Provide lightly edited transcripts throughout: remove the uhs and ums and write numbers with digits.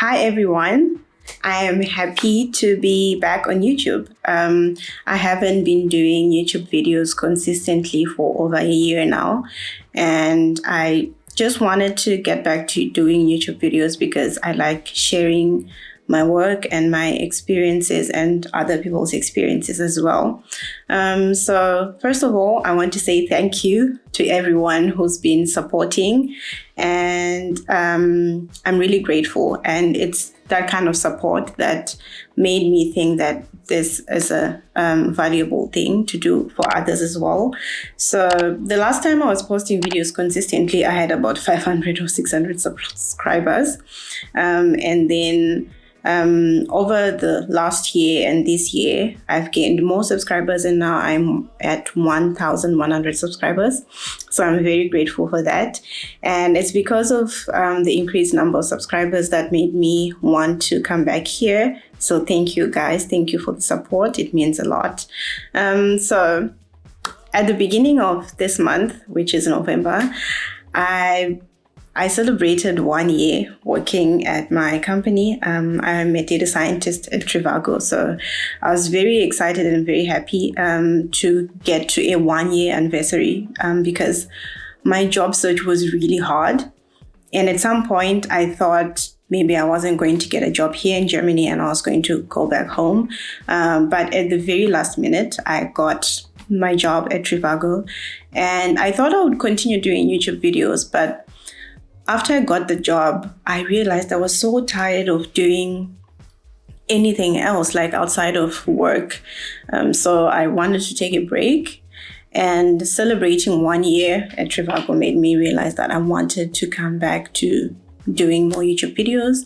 Hi, everyone. I am happy to be back on YouTube. I haven't been doing YouTube videos consistently for over a year now, and I just wanted to get back to doing YouTube videos because I like sharing my work and my experiences and other people's experiences as well. So first of all, I want to say thank you to everyone who's been supporting, and I'm really grateful. And it's that kind of support that made me think that this is a valuable thing to do for others as well. So the last time I was posting videos consistently, I had about 500 or 600 subscribers. And then over the last year and this year, I've gained more subscribers, and now I'm at 1,100 subscribers. So I'm very grateful for that. And it's because of the increased number of subscribers that made me want to come back here. So thank you, guys. Thank you for the support. It means a lot. So at the beginning of this month, which is November, I celebrated 1 year working at my company. I'm a data scientist at Trivago. So I was very excited and very happy to get to a 1 year anniversary because my job search was really hard. And at some point, I thought maybe I wasn't going to get a job here in Germany and I was going to go back home. But at the very last minute, I got my job at Trivago. And I thought I would continue doing YouTube videos, but after I got the job, I realized I was so tired of doing anything else, like outside of work. So I wanted to take a break, and celebrating 1 year at Trivago made me realize that I wanted to come back to doing more YouTube videos.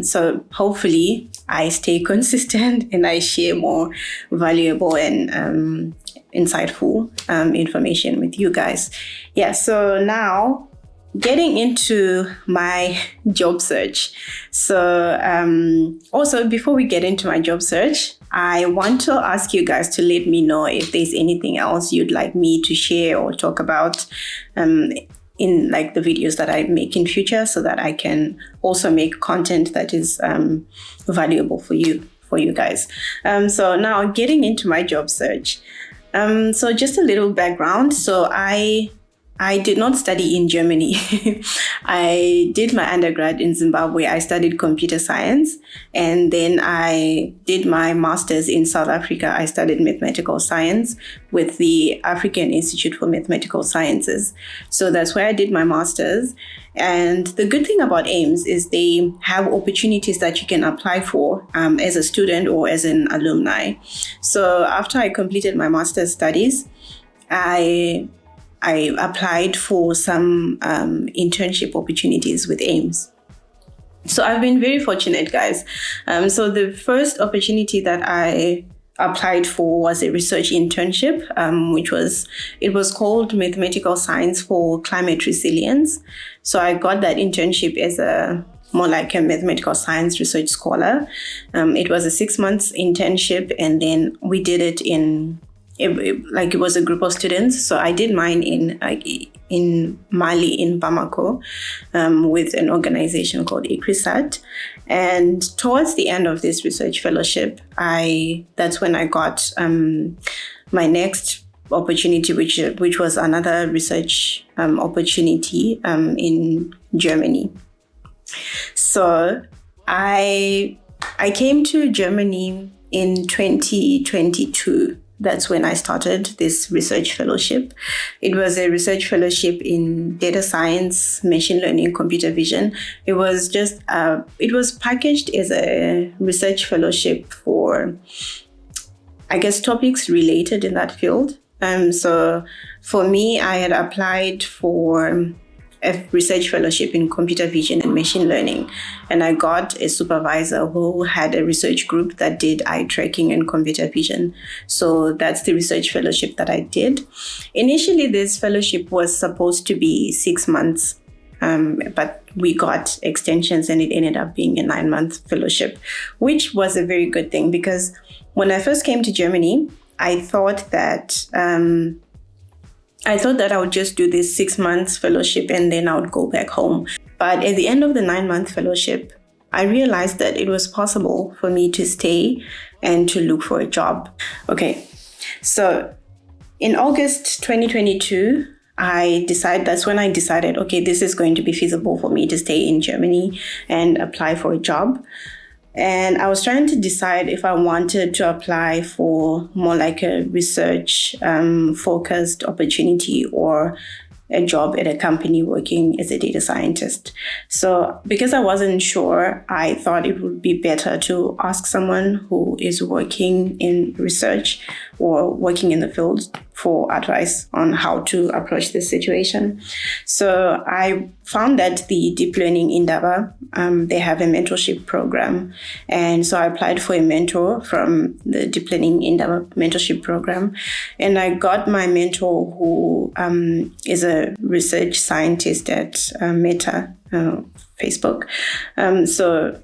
So hopefully I stay consistent and I share more valuable and insightful information with you guys. Yeah, so now getting into my job search. So also before we get into my job search, I want to ask you guys to let me know if there's anything else you'd like me to share or talk about in like the videos that I make in future, so that I can also make content that is valuable for you guys. So now getting into my job search. So just a little background. So I did not study in Germany. I did my undergrad in Zimbabwe. I studied computer science, and then I did my master's in South Africa. I studied mathematical science with the African Institute for Mathematical Sciences. So that's where I did my master's. And the good thing about AIMS is they have opportunities that you can apply for as a student or as an alumni. So after I completed my master's studies, I applied for some internship opportunities with AIMS. So I've been very fortunate, guys. So the first opportunity that I applied for was a research internship, it was called Mathematical Science for Climate Resilience. So I got that internship as more like a mathematical science research scholar. It was a 6 months internship, and then we did it it was a group of students. So I did mine in Mali, in Bamako, with an organization called ICRISAT. And towards the end of this research fellowship, that's when I got my next opportunity, which was another research opportunity in Germany. So I came to Germany in 2022. That's when I started this research fellowship. It was a research fellowship in data science, machine learning, computer vision. It was packaged as a research fellowship for, I guess, topics related in that field. So for me, I had applied for a research fellowship in computer vision and machine learning. And I got a supervisor who had a research group that did eye tracking and computer vision. So that's the research fellowship that I did. Initially, this fellowship was supposed to be 6 months, but we got extensions and it ended up being a 9-month fellowship, which was a very good thing because when I first came to Germany, I thought that I would just do this 6 months fellowship and then I would go back home. But at the end of the 9-month fellowship, I realized that it was possible for me to stay and to look for a job. Okay, so in August 2022, that's when I decided, okay, this is going to be feasible for me to stay in Germany and apply for a job. And I was trying to decide if I wanted to apply for more like a research focused opportunity or a job at a company working as a data scientist. So because I wasn't sure, I thought it would be better to ask someone who is working in research or working in the field for advice on how to approach this situation. So I found that the Deep Learning Indaba, they have a mentorship program. And so I applied for a mentor from the Deep Learning Indaba mentorship program. And I got my mentor who is a research scientist at Meta, Facebook. So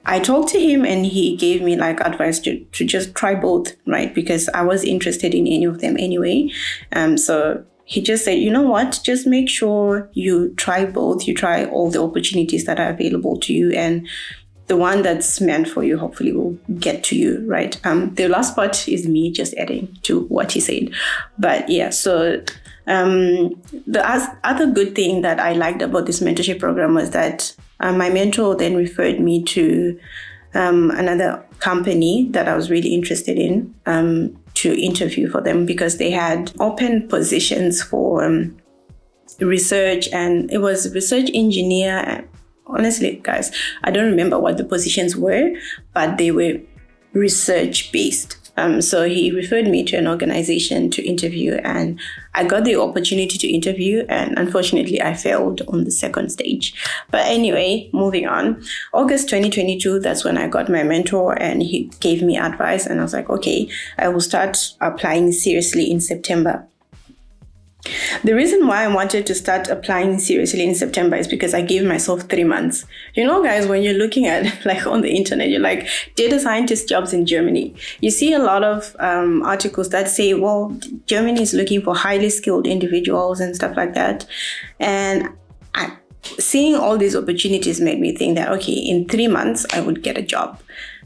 I talked to him and he gave me like advice to just try both, right? Because I was interested in any of them anyway. So he just said, you know what, just make sure you try both. You try all the opportunities that are available to you, and the one that's meant for you hopefully will get to you, right? The last part is me just adding to what he said. But yeah, so the other good thing that I liked about this mentorship program was that my mentor then referred me to another company that I was really interested in to interview for them, because they had open positions for research, and it was research engineer. Honestly, guys, I don't remember what the positions were, but they were research based. So he referred me to an organization to interview, and I got the opportunity to interview, and unfortunately I failed on the second stage. But anyway, moving on. August 2022, that's when I got my mentor, and he gave me advice, and I was like, okay, I will start applying seriously in September. The reason why I wanted to start applying seriously in September is because I gave myself 3 months. You know, guys, when you're looking at like on the internet, you're like data scientist jobs in Germany. You see a lot of articles that say, well, Germany is looking for highly skilled individuals and stuff like that. And seeing all these opportunities made me think that, okay, in 3 months, I would get a job.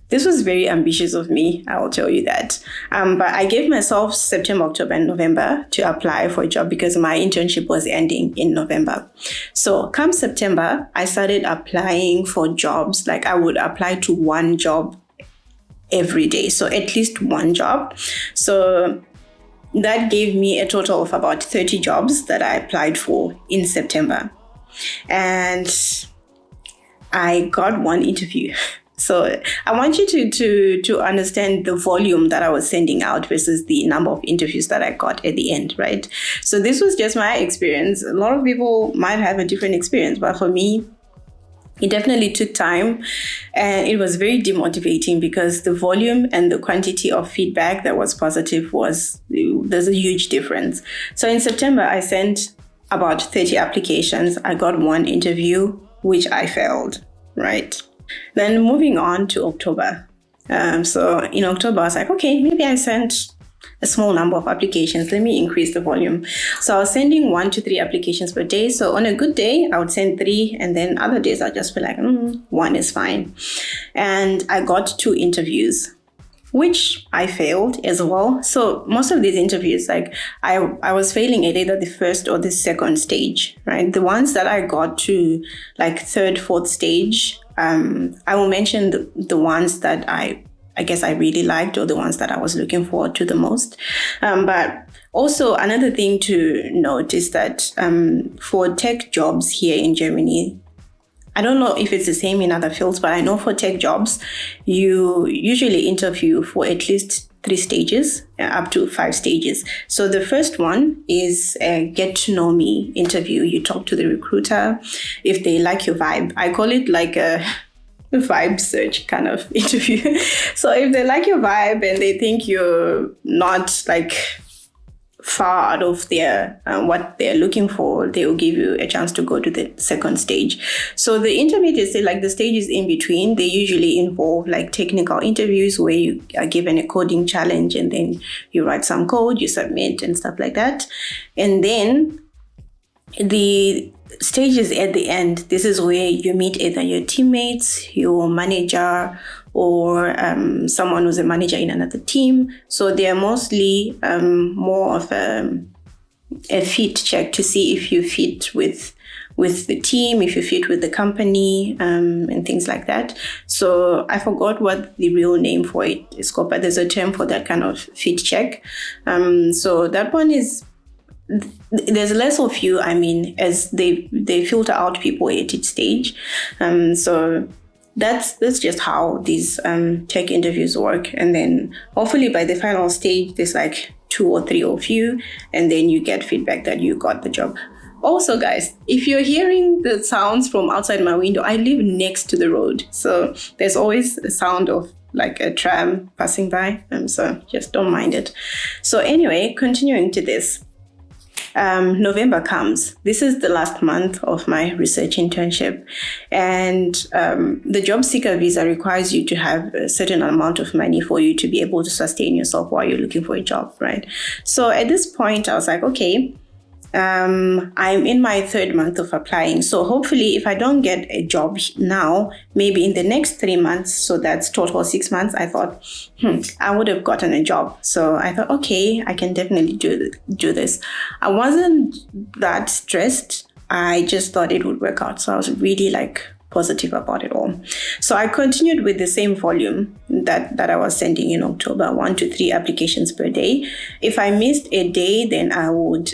This was very ambitious of me, I will tell you that. But I gave myself September, October, and November to apply for a job because my internship was ending in November. So come September, I started applying for jobs. Like I would apply to one job every day. So at least one job. So that gave me a total of about 30 jobs that I applied for in September. And I got one interview. So I want you to understand the volume that I was sending out versus the number of interviews that I got at the end, right? So this was just my experience. A lot of people might have a different experience, but for me, it definitely took time, and it was very demotivating because the volume and the quantity of feedback that was positive there's a huge difference. So in September, I sent about 30 applications. I got one interview, which I failed, right? Then moving on to October. So in October, I was like, okay, maybe I sent a small number of applications. Let me increase the volume. So I was sending 1 to 3 applications per day. So on a good day, I would send 3. And then other days, I'd just be like, 1 is fine. And I got 2 interviews, which I failed as well. So most of these interviews, like I was failing at either the first or the second stage, right? The ones that I got to like 3rd, 4th stage, I will mention the ones that I guess I really liked, or the ones that I was looking forward to the most. But also another thing to note is that for tech jobs here in Germany, I don't know if it's the same in other fields, but I know for tech jobs, you usually interview for at least 3 stages, up to 5 stages. So the first one is a get to know me interview. You talk to the recruiter. If they like your vibe, I call it like a vibe search kind of interview. So if they like your vibe and they think you're not like far out of their what they're looking for, they will give you a chance to go to the second stage. So the intermediate, like the stages in between, they usually involve like technical interviews where you are given a coding challenge and then you write some code, you submit and stuff like that. And then The stages at the end, this is where you meet either your teammates, your manager, or someone who's a manager in another team. So they are mostly more of a fit check to see if you fit with the team, if you fit with the company, and things like that. So I forgot what the real name for it is called, but there's a term for that kind of fit check. So that one is, there's less of you, as they filter out people at each stage. So that's just how these tech interviews work. And then hopefully by the final stage, there's like 2 or 3 of you, and then you get feedback that you got the job. Also, guys, if you're hearing the sounds from outside my window, I live next to the road. So there's always a sound of like a tram passing by. So just don't mind it. So anyway, continuing to this. November comes. This is the last month of my research internship. And the job seeker visa requires you to have a certain amount of money for you to be able to sustain yourself while you're looking for a job, right? So at this point, I was like, okay, I'm in my 3rd month of applying. So hopefully if I don't get a job now, maybe in the next 3 months, so that's total 6 months, I thought, I would have gotten a job. So I thought, okay, I can definitely do this. I wasn't that stressed. I just thought it would work out. So I was really positive about it all. So I continued with the same volume that I was sending in October, 1 to 3 applications per day. If I missed a day, then I would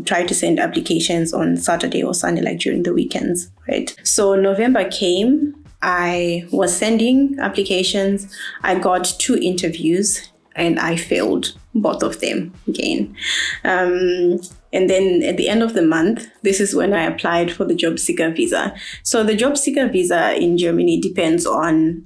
try to send applications on Saturday or Sunday, during the weekends, right? So November came. I was sending applications. I got 2 interviews and I failed both of them again. And then at the end of the month, this is when I applied for the job seeker visa. So the job seeker visa in Germany depends on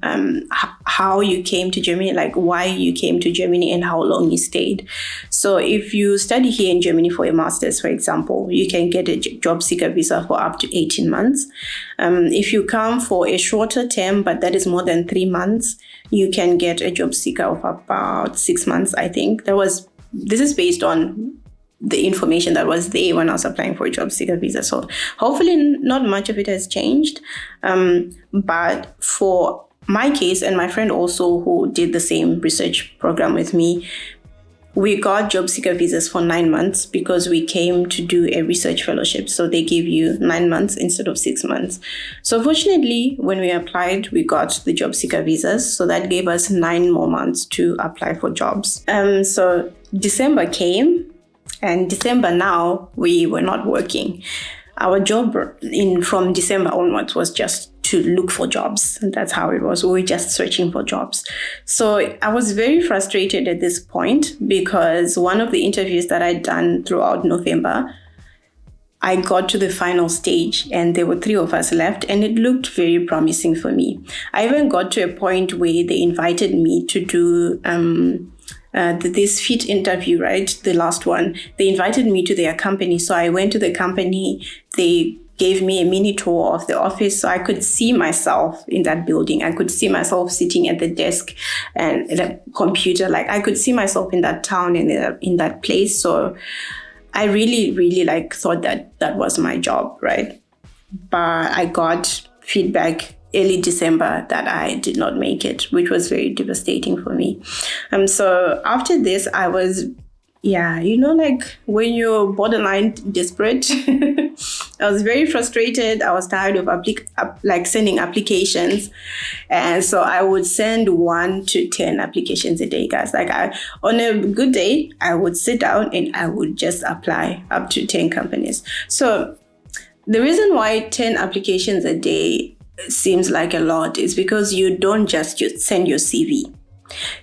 how you came to Germany, why you came to Germany and how long you stayed. So if you study here in Germany for a master's, for example, you can get a job seeker visa for up to 18 months. If you come for a shorter term, but that is more than 3 months, you can get a job seeker of about 6 months, I think. This is based on the information that was there when I was applying for a job seeker visa. So hopefully not much of it has changed. But for my case and my friend also who did the same research program with me, we got job seeker visas for 9 months because we came to do a research fellowship. So they give you 9 months instead of 6 months. So fortunately, when we applied, we got the job seeker visas. So that gave us 9 more months to apply for jobs. So December came. And December now, we were not working. Our job from December onwards was just to look for jobs. And that's how it was. We were just searching for jobs. So I was very frustrated at this point because one of the interviews that I'd done throughout November, I got to the final stage and there were 3 of us left and it looked very promising for me. I even got to a point where they invited me to do this fit interview, right? The last one. They invited me to their company. So I went to the company. They gave me a mini tour of the office so I could see myself in that building. I could see myself sitting at the desk and at a computer. I could see myself in that town and in that place. So I really, really thought that was my job, right? But I got feedback early December that I did not make it, which was very devastating for me. So after this, I was, when you're borderline desperate, I was very frustrated. I was tired of sending applications. And so I would send 1 to 10 applications a day, guys. On a good day, I would sit down and I would just apply up to 10 companies. So the reason why 10 applications a day seems like a lot is because you don't just send your CV.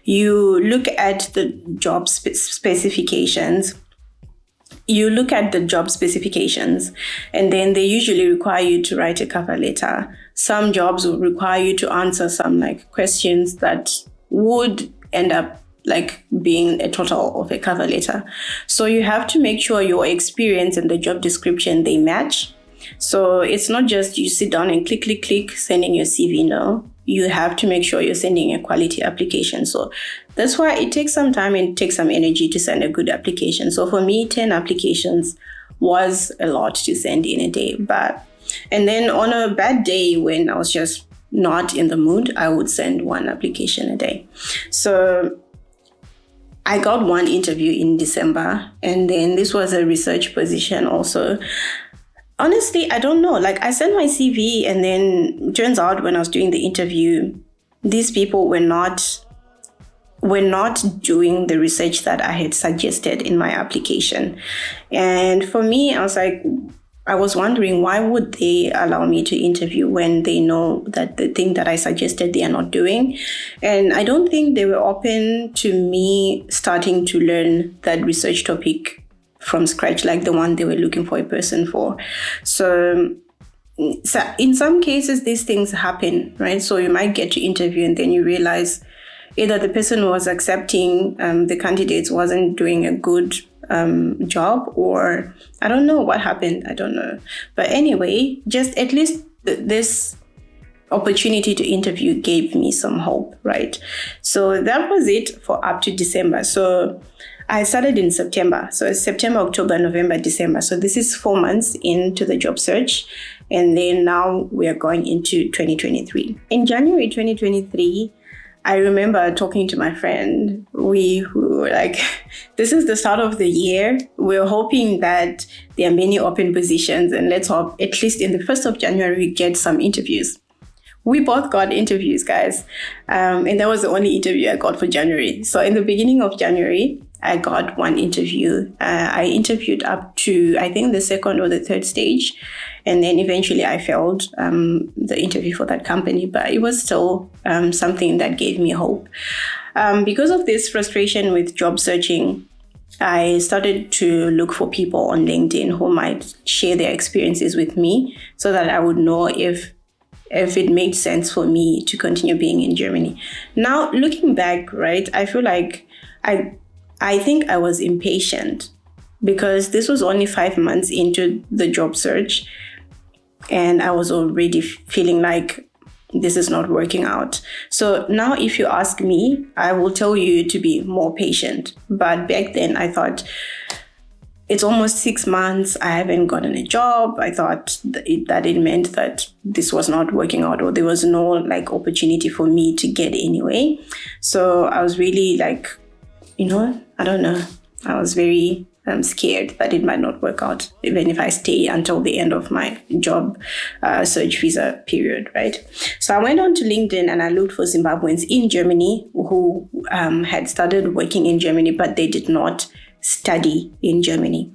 You look at the job specifications. And then they usually require you to write a cover letter. Some jobs will require you to answer some questions that would end up being a total of a cover letter. So you have to make sure your experience and the job description, they match. So it's not just you sit down and click, sending your CV. No, you have to make sure you're sending a quality application. So that's why it takes some time and takes some energy to send a good application. So for me, 10 applications was a lot to send in a day. And then on a bad day when I was just not in the mood, I would send one application a day. So I got one interview in December, and then this was a research position also. Honestly, I don't know. Like, I sent my CV, and then turns out when I was doing the interview, these people were not doing the research that I had suggested in my application. And for me, I was wondering, why would they allow me to interview when they know that the thing that I suggested they are not doing? And I don't think they were open to me starting to learn that research topic from scratch, like the one they were looking for a person for. So in some cases, these things happen, right? So you might get to interview and then you realize either the person who was accepting the candidates wasn't doing a good job, or I don't know what happened. I don't know. But anyway, just at least this opportunity to interview gave me some hope, right? So that was it for up to December. So I started in September. So it's September, October, November, December. So this is 4 months into the job search. And then now we are going into 2023. In January 2023, I remember talking to my friend. We were like, this is the start of the year. We're hoping that there are many open positions, and let's hope at least in the 1st of January we get some interviews. We both got interviews, guys. And that was the only interview I got for January. So in the beginning of January, I got one interview. I interviewed up to, I think, the 2nd or the 3rd stage. And then eventually I failed the interview for that company. But it was still something that gave me hope. Because of this frustration with job searching, I started to look for people on LinkedIn who might share their experiences with me so that I would know if it made sense for me to continue being in Germany. Now, looking back, right, I feel like I think I was impatient because this was only 5 months into the job search, and I was already feeling like this is not working out. So now if you ask me, I will tell you to be more patient. But back then I thought, it's almost 6 months, I haven't gotten a job. I thought that it meant that this was not working out, or there was no opportunity for me to get anyway. So I was really I don't know. I was very scared that it might not work out, even if I stay until the end of my job search visa period, right? So I went on to LinkedIn and I looked for Zimbabweans in Germany who had started working in Germany, but they did not study in Germany.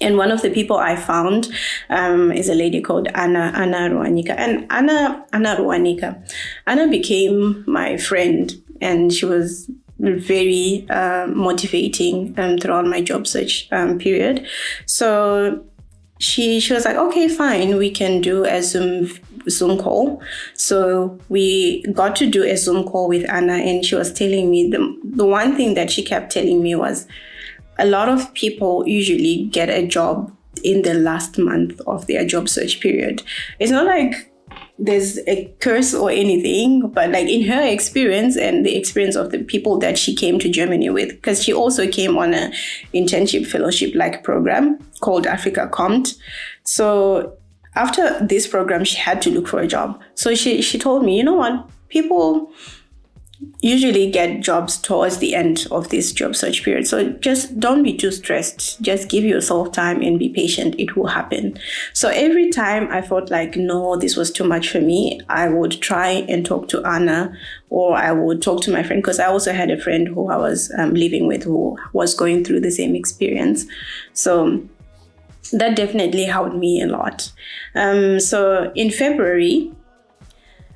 And one of the people I found is a lady called Anna Ruanika. And Anna Ruanika, Anna became my friend, and she was very motivating throughout my job search period. So she was like, okay, fine, we can do a Zoom call. So we got to do a Zoom call with Anna, and she was telling me the one thing that she kept telling me was a lot of people usually get a job in the last month of their job search period. It's not like there's a curse or anything, but in her experience and the experience of the people that she came to Germany with, because she also came on an internship fellowship program called Africa Compt. So after this program, she had to look for a job. So she told me, you know what, people usually get jobs towards the end of this job search period. So just don't be too stressed. Just give yourself time and be patient. It will happen. So every time I felt like, no, this was too much for me, I would try and talk to Anna, or I would talk to my friend, because I also had a friend who I was living with who was going through the same experience. So that definitely helped me a lot. So in February,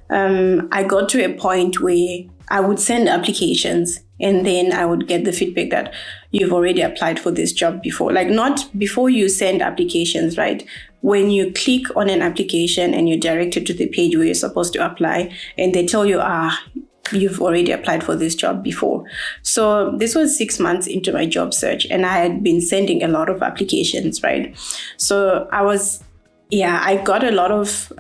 I got to a point where I would send applications and then I would get the feedback that you've already applied for this job before. Not before you send applications, right? When you click on an application and you're directed to the page where you're supposed to apply, and they tell you, you've already applied for this job before. So this was 6 months into my job search, and I had been sending a lot of applications, right? So I got a lot of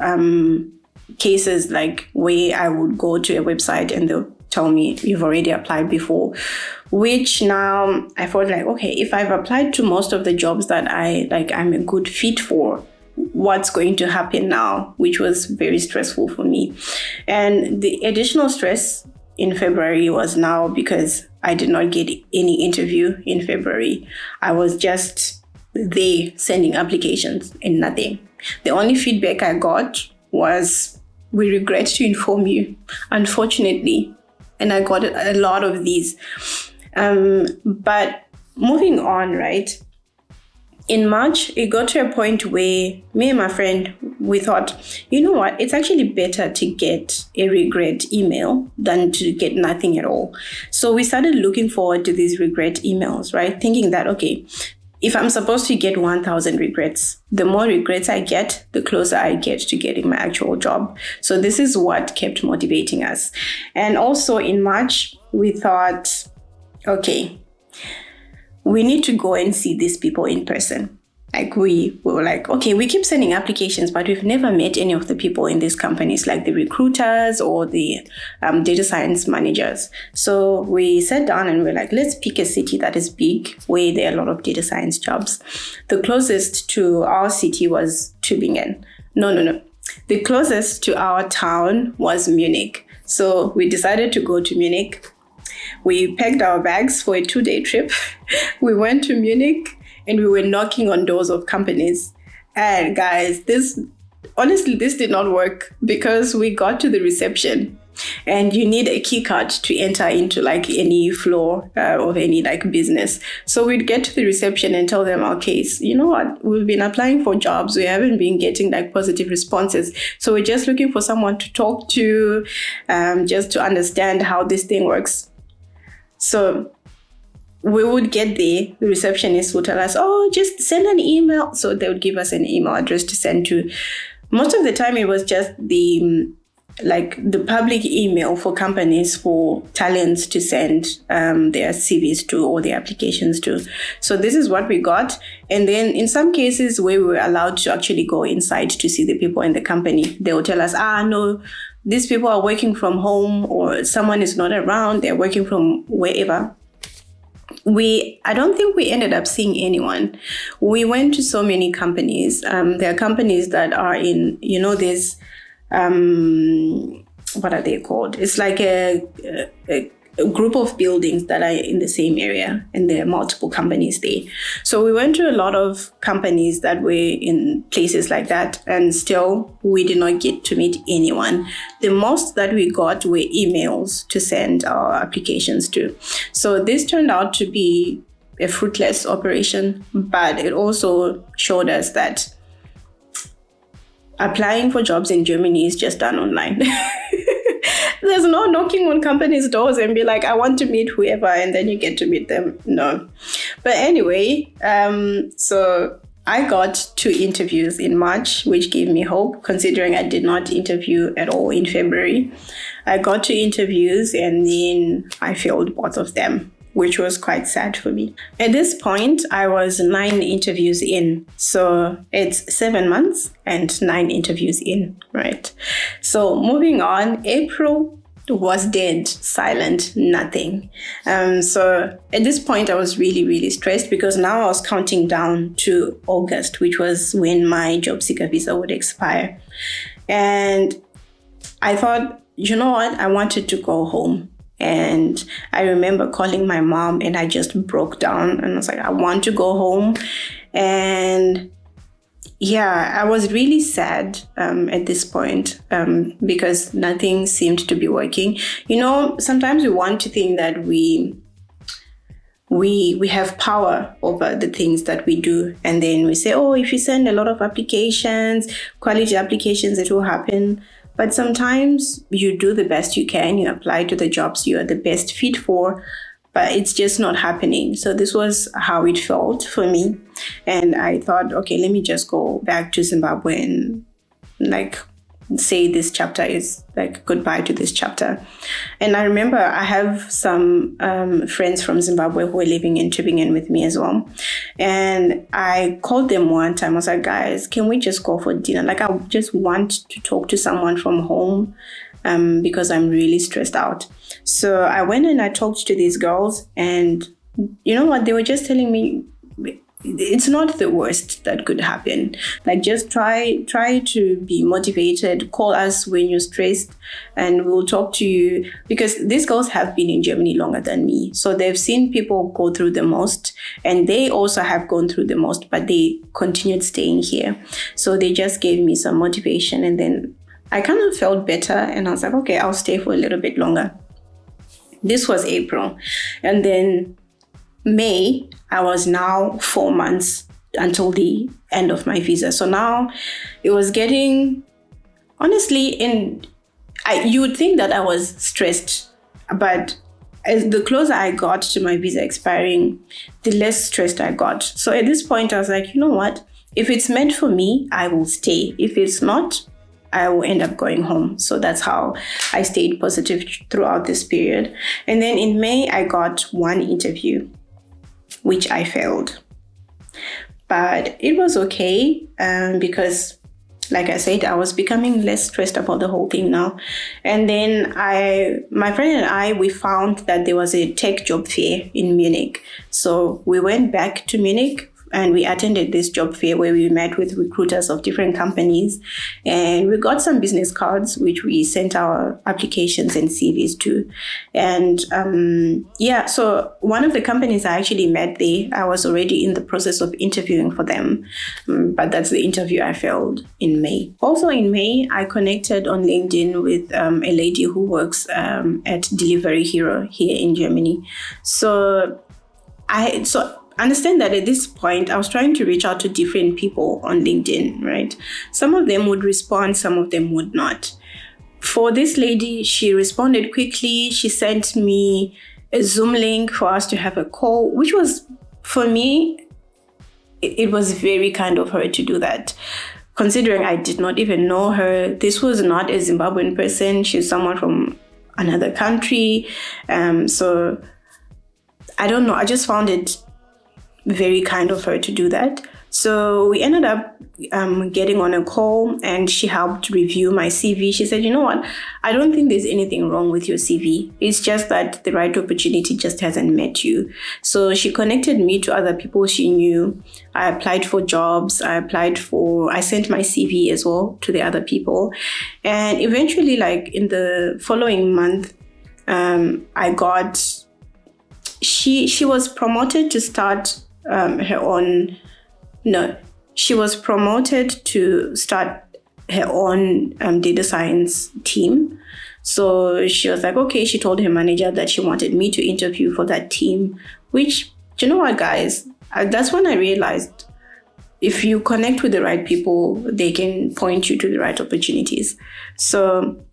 cases where I would go to a website and they'll tell me you've already applied before, which now I thought like, okay, if I've applied to most of the jobs that I'm a good fit for, what's going to happen now? Which was very stressful for me. And the additional stress in February was now because I did not get any interview in February. I was just there sending applications and nothing. The only feedback I got was, we regret to inform you, unfortunately. And I got a lot of these. But moving on, right? In March, it got to a point where me and my friend, we thought, you know what? It's actually better to get a regret email than to get nothing at all. So we started looking forward to these regret emails, right? Thinking that, okay, if I'm supposed to get 1,000 regrets, the more regrets I get, the closer I get to getting my actual job. So this is what kept motivating us. And also in March, we thought, okay, we need to go and see these people in person. Like we were like, okay, we keep sending applications, but we've never met any of the people in these companies, like the recruiters or the data science managers. So we sat down and we're like, let's pick a city that is big, where there are a lot of data science jobs. The closest to our city was Tübingen. No. The closest to our town was Munich. So we decided to go to Munich. We packed our bags for a 2-day trip. We went to Munich and we were knocking on doors of companies. And guys, this did not work because we got to the reception and you need a key card to enter into like any floor of any like business. So we'd get to the reception and tell them, okay, you know what? We've been applying for jobs. We haven't been getting like positive responses. So we're just looking for someone to talk to, just to understand how this thing works. So we would get there, the receptionist would tell us, oh, just send an email. So they would give us an email address to send to. Most of the time it was just the public email for companies, for talents to send their CVs to or their applications to. So this is what we got. And then in some cases where we were allowed to actually go inside to see the people in the company, they would tell us, no, these people are working from home, or someone is not around, they're working from wherever. I don't think we ended up seeing anyone. We went to so many companies. There are companies that are in, there's, what are they called? It's like a group of buildings that are in the same area, and there are multiple companies there. So we went to a lot of companies that were in places like that, and still we did not get to meet anyone. The most that we got were emails to send our applications to. So this turned out to be a fruitless operation, but it also showed us that applying for jobs in Germany is just done online. There's no knocking on companies' doors and be like, I want to meet whoever, and then you get to meet them. No. But anyway, so I got 2 interviews in March, which gave me hope, considering I did not interview at all in February. I got 2 interviews and then I failed both of them, which was quite sad for me. At this point, I was 9 interviews in. So it's 7 months and 9 interviews in, right? So moving on, April was dead, silent, nothing. So at this point, I was really, really stressed because now I was counting down to August, which was when my job seeker visa would expire. And I thought, you know what? I wanted to go home. And I remember calling my mom and I just broke down and I was like, I want to go home. And yeah, I was really sad at this point because nothing seemed to be working. Sometimes we want to think that we have power over the things that we do. And then we say, oh, if you send a lot of applications, quality applications, it will happen. But sometimes you do the best you can. You apply to the jobs you are the best fit for, but it's just not happening. So this was how it felt for me. And I thought, okay, let me just go back to Zimbabwe and say this chapter is like goodbye to this chapter. And I remember I have some friends from Zimbabwe who were living in Tübingen with me as well. And I called them one time. I was like, guys, can we just go for dinner? Like, I just want to talk to someone from home because I'm really stressed out. So I went and I talked to these girls, and you know what? They were just telling me, it's not the worst that could happen. Like, just try to be motivated. Call us when you're stressed and we'll talk to you, because these girls have been in Germany longer than me. So they've seen people go through the most, and they also have gone through the most, but they continued staying here. So they just gave me some motivation, and then I kind of felt better, and I was like, okay, I'll stay for a little bit longer. This was April. And then May, I was now 4 months until the end of my visa. So now it was getting, honestly, you would think that I was stressed, but as the closer I got to my visa expiring, the less stressed I got. So at this point, I was like, you know what? If it's meant for me, I will stay. If it's not, I will end up going home. So that's how I stayed positive throughout this period. And then in May, I got one interview, which I failed. But it was okay because, like I said, I was becoming less stressed about the whole thing now. And then my friend and I, we found that there was a tech job fair in Munich. So we went back to Munich and we attended this job fair where we met with recruiters of different companies, and we got some business cards which we sent our applications and CVs to. And so one of the companies I actually met there, I was already in the process of interviewing for them, but that's the interview I failed in May. Also in May, I connected on LinkedIn with a lady who works at Delivery Hero here in Germany. So understand that at this point, I was trying to reach out to different people on LinkedIn, right? Some of them would respond, some of them would not. For this lady, she responded quickly. She sent me a Zoom link for us to have a call, which was, for me, it was very kind of her to do that. Considering I did not even know her, this was not a Zimbabwean person. She's someone from another country. So I don't know. I just found it very kind of her to do that. So we ended up getting on a call, and she helped review my CV. She said, you know what? I don't think there's anything wrong with your CV. It's just that the right opportunity just hasn't met you. So she connected me to other people she knew. I applied for jobs. I sent my CV as well to the other people. And eventually, like in the following month, she was promoted to start she was promoted to start her own data science team. So she was like, okay, she told her manager that she wanted me to interview for that team, which, you know what, guys, that's when I realized if you connect with the right people, they can point you to the right opportunities. So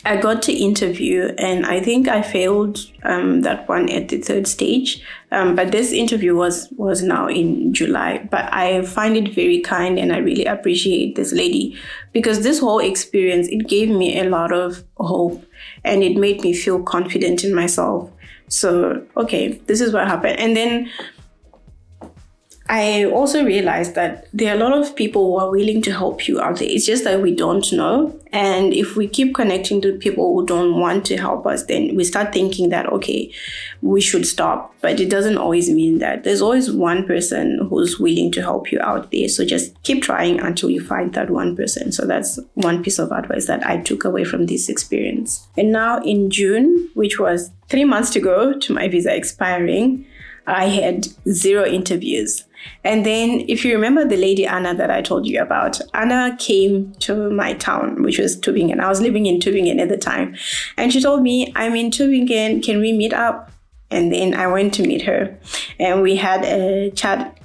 I got to interview, and I think I failed that one at the third stage. But this interview was now in July. But I find it very kind, and I really appreciate this lady, because this whole experience, it gave me a lot of hope, and it made me feel confident in myself. So, okay, this is what happened. And then I also realized that there are a lot of people who are willing to help you out there. It's just that we don't know. And if we keep connecting to people who don't want to help us, then we start thinking that, okay, we should stop. But it doesn't always mean that. There's always one person who's willing to help you out there. So just keep trying until you find that one person. So that's one piece of advice that I took away from this experience. And now in June, which was 3 months to go to my visa expiring, I had 0 interviews. And then if you remember the lady Anna that I told you about, Anna came to my town, which was Tübingen. I was living in Tübingen at the time. And she told me, I'm in Tübingen, can we meet up? And then I went to meet her and we had a chat.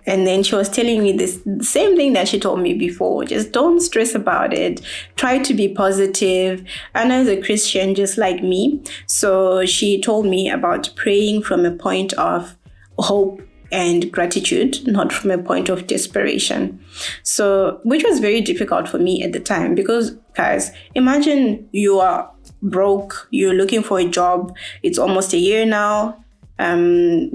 And then she was telling me this same thing that she told me before. Just don't stress about it. Try to be positive. Anna is a Christian just like me. So she told me about praying from a point of hope and gratitude, not from a point of desperation. So, which was very difficult for me at the time because, guys, imagine you are broke, you're looking for a job. It's almost a year now.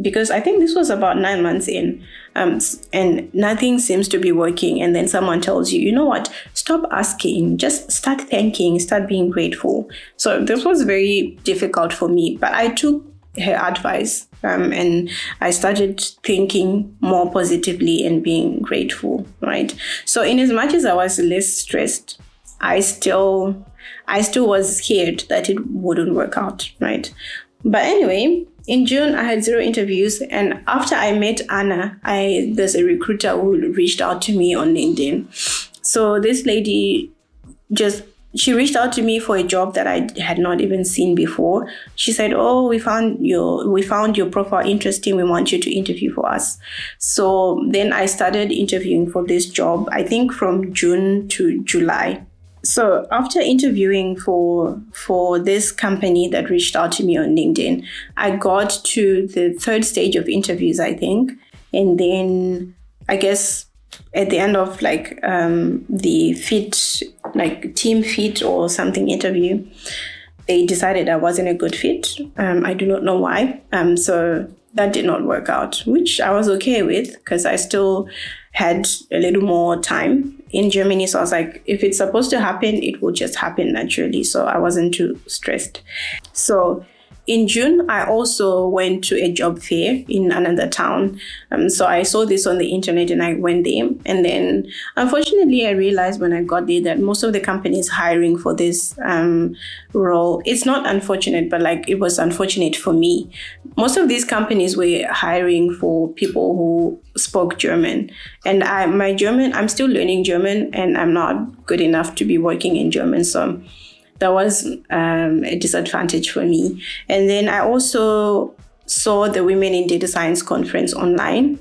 Because I think this was about 9 months in, and nothing seems to be working. And then someone tells you, you know what, stop asking, just start thanking, start being grateful. So this was very difficult for me, but I took her advice and I started thinking more positively and being grateful, right? So in as much as I was less stressed, I still was scared that it wouldn't work out, right? But anyway, in June, I had 0 interviews. And after I met Anna, there's a recruiter who reached out to me on LinkedIn. So this lady she reached out to me for a job that I had not even seen before. She said, "Oh, we found your profile interesting. We want you to interview for us." So then I started interviewing for this job, I think from June to July. So after interviewing for this company that reached out to me on LinkedIn, I got to the 3rd stage of interviews, I think. And then I guess at the end of the fit, like team fit or something interview, they decided I wasn't a good fit. I do not know why. So that did not work out, which I was okay with because I still had a little more time in Germany. So I was like, if it's supposed to happen, it will just happen naturally. So I wasn't too stressed. So in June, I also went to a job fair in another town. So I saw this on the internet and I went there. And then, unfortunately, I realized when I got there that most of the companies hiring for this role, it's not unfortunate, but it was unfortunate for me. Most of these companies were hiring for people who spoke German. And I'm still learning German and I'm not good enough to be working in German. So that was a disadvantage for me. And then I also saw the Women in Data Science conference online.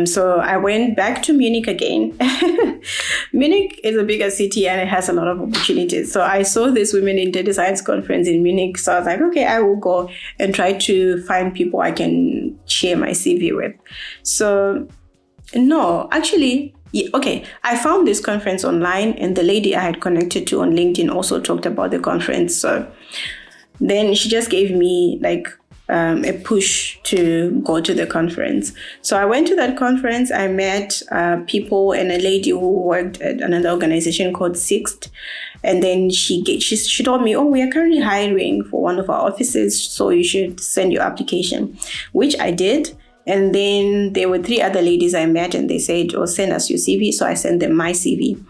So I went back to Munich again. Munich is a bigger city and it has a lot of opportunities. So I saw this Women in Data Science conference in Munich. So I was like, okay, I will go and try to find people I can share my CV with. So no, actually, okay, I found this conference online and the lady I had connected to on LinkedIn also talked about the conference. So then she just gave me a push to go to the conference. So I went to that conference. I met people and a lady who worked at another organization called Sixt. And then she told me, oh, we are currently hiring for one of our offices, so you should send your application, which I did. And then there were 3 other ladies I met and they said, oh, send us your CV. So I sent them my CV.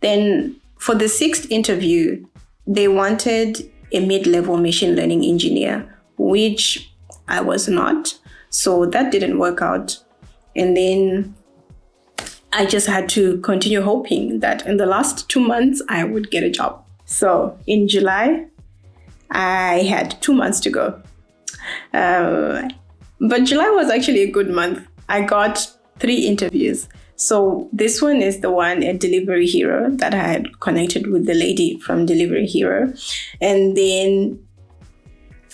Then for the 6th interview, they wanted a mid-level machine learning engineer, which I was not. So that didn't work out. And then I just had to continue hoping that in the last 2 months, I would get a job. So in July, I had 2 months to go. But July was actually a good month. I got 3 interviews. So this one is the one at Delivery Hero that I had connected with the lady from Delivery Hero. And then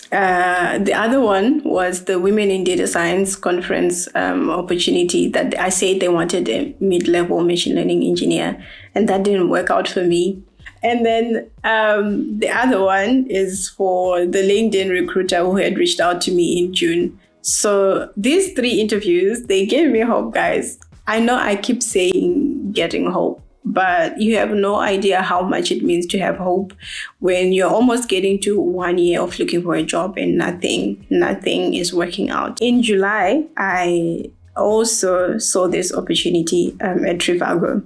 the other one was the Women in Data Science conference opportunity that I said they wanted a mid-level machine learning engineer. And that didn't work out for me. And then the other one is for the LinkedIn recruiter who had reached out to me in June. So these 3 interviews, they gave me hope, guys. I know I keep saying getting hope, but you have no idea how much it means to have hope when you're almost getting to 1 year of looking for a job and nothing is working out. In July, I also saw this opportunity at Trivago.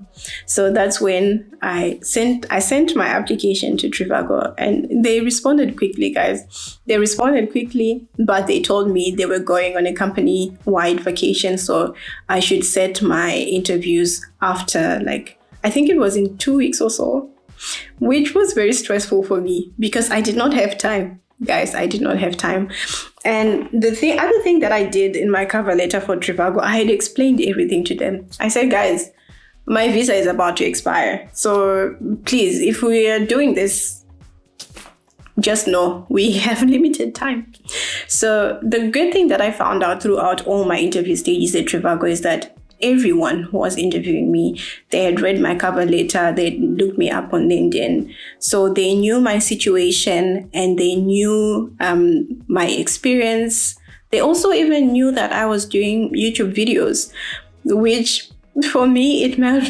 So that's when I sent my application to Trivago and they responded quickly, guys. They responded quickly, but they told me they were going on a company-wide vacation. So I should set my interviews after I think it was in 2 weeks or so, which was very stressful for me because I did not have time. Guys, I did not have time. And the other thing that I did in my cover letter for Trivago, I had explained everything to them. I said, guys, my visa is about to expire. So please, if we are doing this, just know we have limited time. So the good thing that I found out throughout all my interview stages at Trivago is that everyone who was interviewing me, they had read my cover letter, they looked me up on LinkedIn. So they knew my situation and they knew my experience. They also even knew that I was doing YouTube videos, which for me, it made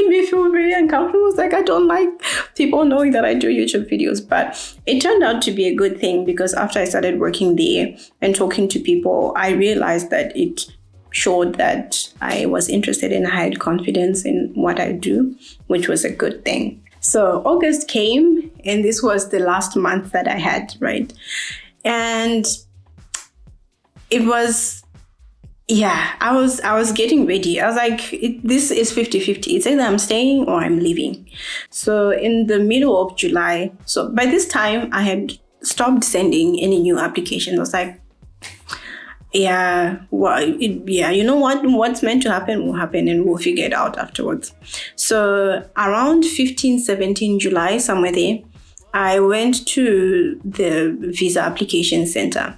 me feel very uncomfortable. It's like, I don't like people knowing that I do YouTube videos. But it turned out to be a good thing, because after I started working there and talking to people, I realized that it showed that I was interested and I had confidence in what I do, which was a good thing. So August came, and this was the last month that I had, right? And it was, I was getting ready. I was like, this is 50-50. It's either I'm staying or I'm leaving. So in the middle of July, so by this time I had stopped sending any new applications. I was like, you know what's meant to happen will happen, and we'll figure it out afterwards. So around 17 July, somewhere there, I went to the visa application center.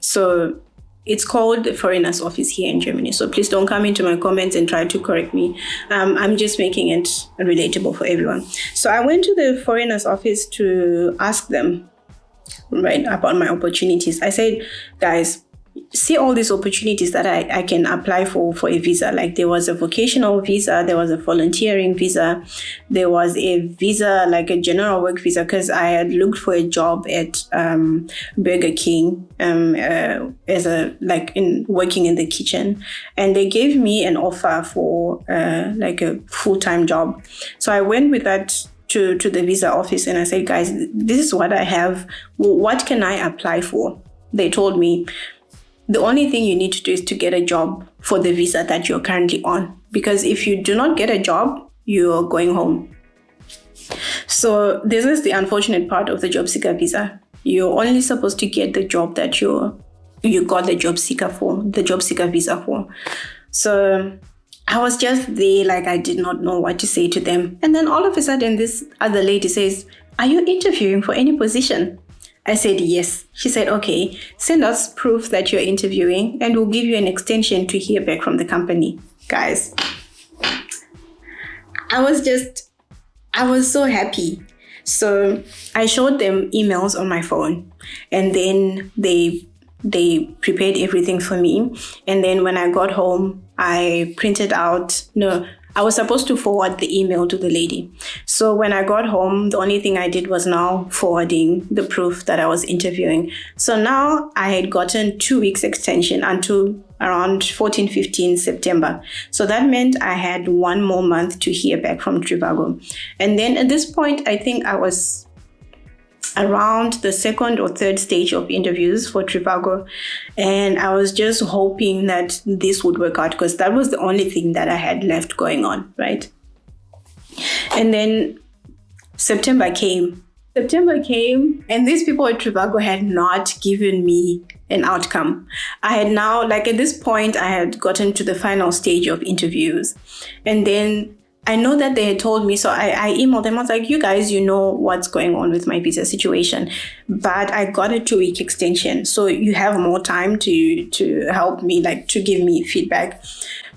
So it's called the Foreigners Office here in Germany. So please don't come into my comments and try to correct me. I'm just making it relatable for everyone. So I went to the Foreigners Office to ask them, right, about my opportunities. I said, guys, see all these opportunities that I can apply for a visa. Like, there was a vocational visa, there was a volunteering visa, there was a visa, like a general work visa, because I had looked for a job at Burger King working in the kitchen, and they gave me an offer for like a full-time job. So I went with that to the visa office, and I said, guys, this is what I have. What can I apply for? They told me, the only thing you need to do is to get a job for the visa that you're currently on. Because if you do not get a job, you're going home. So this is the unfortunate part of the job seeker visa. You're only supposed to get the job that you got the job seeker visa for. So I was just there, like, I did not know what to say to them. And then all of a sudden, this other lady says, are you interviewing for any position? I said, yes. She said, okay, send us proof that you're interviewing and we'll give you an extension to hear back from the company. Guys, I was so happy. So I showed them emails on my phone, and then they prepared everything for me. And then when I got home, I was supposed to forward the email to the lady. So when I got home, the only thing I did was now forwarding the proof that I was interviewing. So now I had gotten 2 weeks extension until around 14-15 September. So that meant I had 1 more month to hear back from Trivago. And then at this point, I think I was around the 2nd or 3rd stage of interviews for Trivago. And I was just hoping that this would work out, because that was the only thing that I had left going on, right? And then September came, and these people at Trivago had not given me an outcome. I had now, like, at this point, I had gotten to the final stage of interviews. And then I know that they had told me, so I emailed them. I was like, you guys, you know what's going on with my visa situation, but I got a 2-week extension. So you have more time to help me, like, to give me feedback.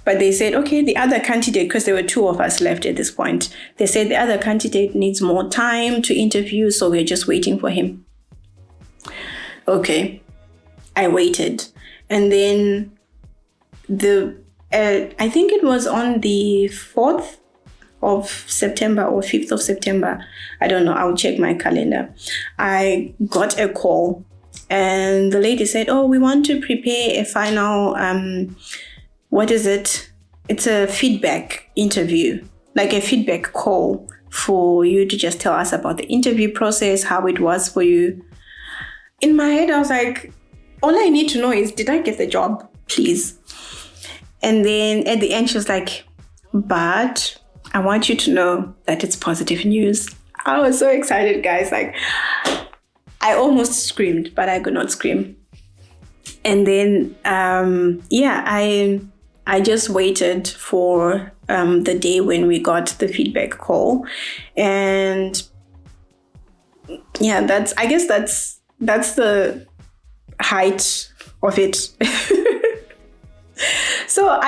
But they said, okay, the other candidate, because there were 2 of us left at this point, they said the other candidate needs more time to interview, so we're just waiting for him. Okay, I waited. And then I think it was on the 4th of September or 5th of September. I don't know. I'll check my calendar. I got a call, and the lady said, oh, we want to prepare a final, what is it? It's a feedback interview, like a feedback call for you to just tell us about the interview process, how it was for you. In my head, I was like, all I need to know is, did I get the job, please? And then at the end, she was like, but I want you to know that it's positive news. I was so excited, guys. Like, I almost screamed, but I could not scream. And then, I just waited for the day when we got the feedback call. And yeah, that's the height of it. So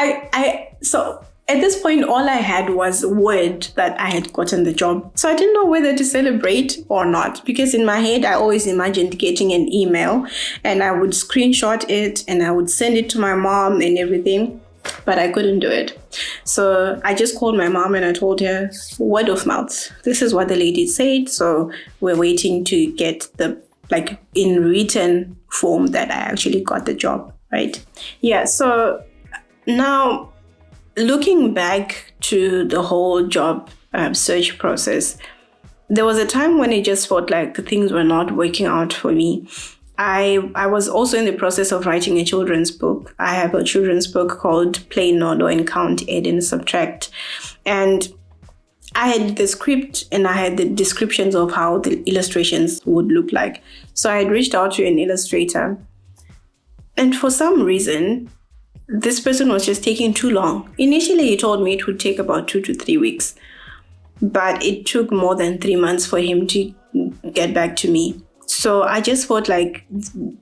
at this point, all I had was word that I had gotten the job. So I didn't know whether to celebrate or not, because in my head, I always imagined getting an email and I would screenshot it and I would send it to my mom and everything, but I couldn't do it. So I just called my mom and I told her, word of mouth, this is what the lady said. So we're waiting to get the, in written form that I actually got the job, right? Yeah, so now, looking back to the whole job search process, there was a time when it just felt like things were not working out for me. I was also in the process of writing a children's book. I have a children's book called Play Nodo and Count, Add and Subtract. And I had the script and I had the descriptions of how the illustrations would look like. So I had reached out to an illustrator. And for some reason, this person was just taking too long. Initially, he told me it would take about 2 to 3 weeks, but it took more than 3 months for him to get back to me. So I just felt like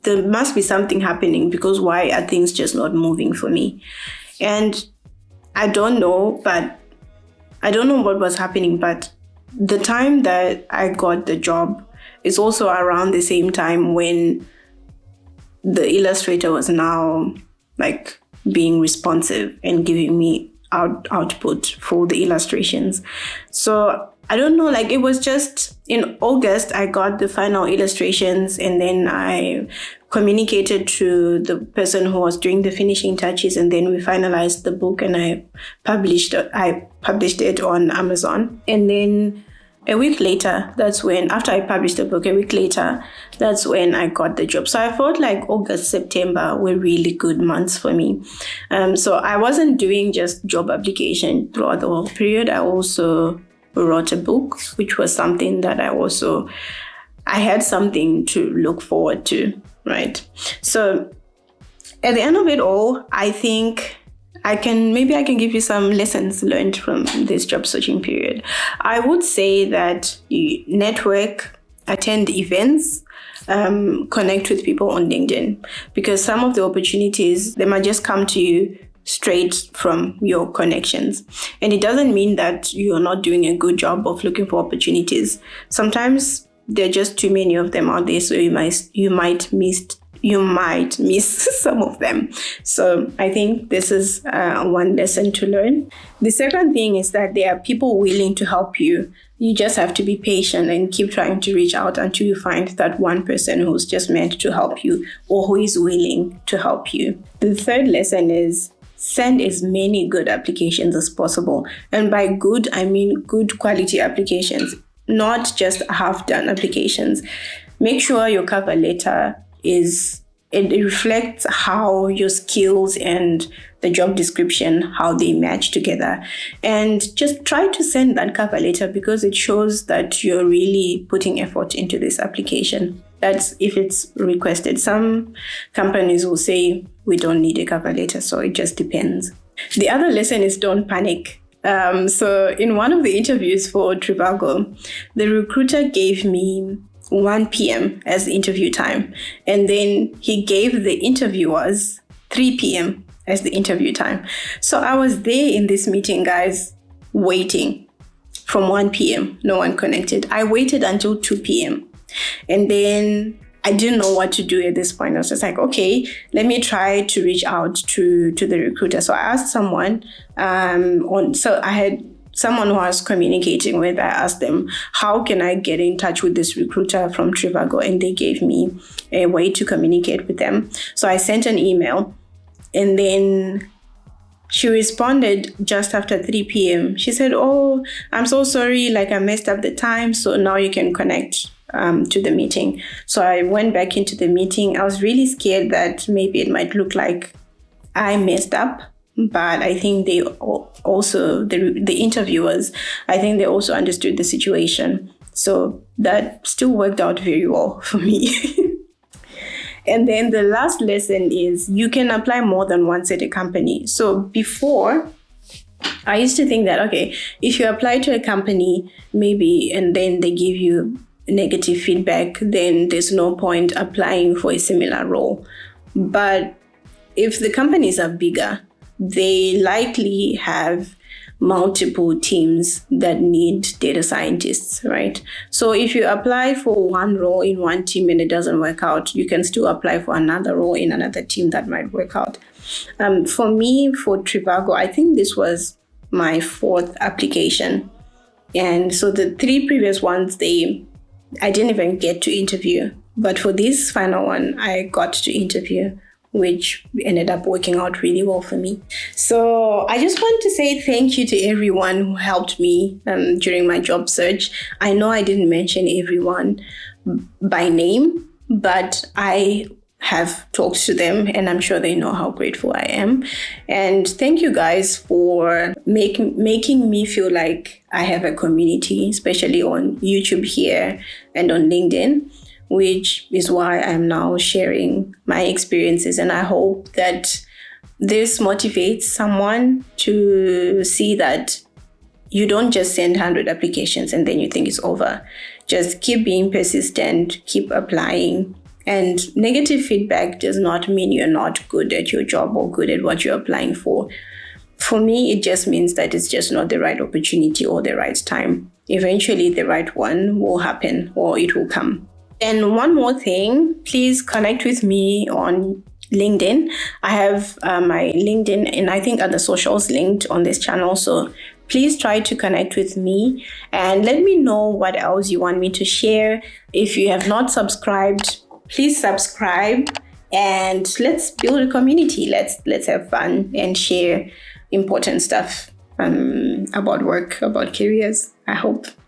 there must be something happening, because why are things just not moving for me? And I don't know what was happening, but the time that I got the job is also around the same time when the illustrator was now being responsive and giving me output for the illustrations. So I don't know, it was just in August, I got the final illustrations, and then I communicated to the person who was doing the finishing touches, and then we finalized the book and I published it on Amazon. And then a week later, after I published the book, that's when I got the job. So I felt like August, September were really good months for me. So I wasn't doing just job application throughout the whole period. I also wrote a book, which was something that I had something to look forward to, right? So at the end of it all, I think I can give you some lessons learned from this job searching period. I would say that you network, attend events, connect with people on LinkedIn, because some of the opportunities, they might just come to you straight from your connections. And it doesn't mean that you're not doing a good job of looking for opportunities. Sometimes there are just too many of them out there, so you might miss some of them. So I think this is one lesson to learn. The second thing is that there are people willing to help you. You just have to be patient and keep trying to reach out until you find that one person who's just meant to help you or who is willing to help you. The third lesson is send as many good applications as possible. And by good, I mean good quality applications, not just half-done applications. Make sure your cover letter it reflects how your skills and the job description, how they match together. And just try to send that cover letter, because it shows that you're really putting effort into this application. That's if it's requested. Some companies will say, we don't need a cover letter, so it just depends. The other lesson is don't panic. So in one of the interviews for Trivago, the recruiter gave me 1 p.m. as the interview time. And then he gave the interviewers 3 p.m. as the interview time. So I was there in this meeting, guys, waiting from 1 p.m. No one connected. I waited until 2 p.m. And then I didn't know what to do at this point. I was just like, okay, let me try to reach out to the recruiter. So I asked someone so I had someone who I was communicating with. I asked them, how can I get in touch with this recruiter from Trivago? And they gave me a way to communicate with them. So I sent an email, and then she responded just after 3 p.m. She said, oh, I'm so sorry, I messed up the time, so now you can connect to the meeting. So I went back into the meeting. I was really scared that maybe it might look like I messed up. But I think they also, the interviewers, I think they also understood the situation. So that still worked out very well for me. And then the last lesson is you can apply more than once at a company. So before, I used to think that, okay, if you apply to a company, maybe, and then they give you negative feedback, then there's no point applying for a similar role. But if the companies are bigger, they likely have multiple teams that need data scientists, right? So if you apply for one role in one team and it doesn't work out, you can still apply for another role in another team that might work out. For me, for Trivago, I think this was my 4th application. And so the 3 previous ones, I didn't even get to interview. But for this final one, I got to interview, which ended up working out really well for me. So I just want to say thank you to everyone who helped me during my job search. I know I didn't mention everyone by name, but I have talked to them and I'm sure they know how grateful I am. And thank you guys for making me feel like I have a community, especially on YouTube here and on LinkedIn, which is why I'm now sharing my experiences. And I hope that this motivates someone to see that you don't just send 100 applications and then you think it's over. Just keep being persistent, keep applying. And negative feedback does not mean you're not good at your job or good at what you're applying for. For me, it just means that it's just not the right opportunity or the right time. Eventually, the right one will happen or it will come. And one more thing, please connect with me on LinkedIn. I have my LinkedIn and I think other socials linked on this channel. So please try to connect with me and let me know what else you want me to share. If you have not subscribed, please subscribe and let's build a community. Let's have fun and share important stuff about work, about careers, I hope.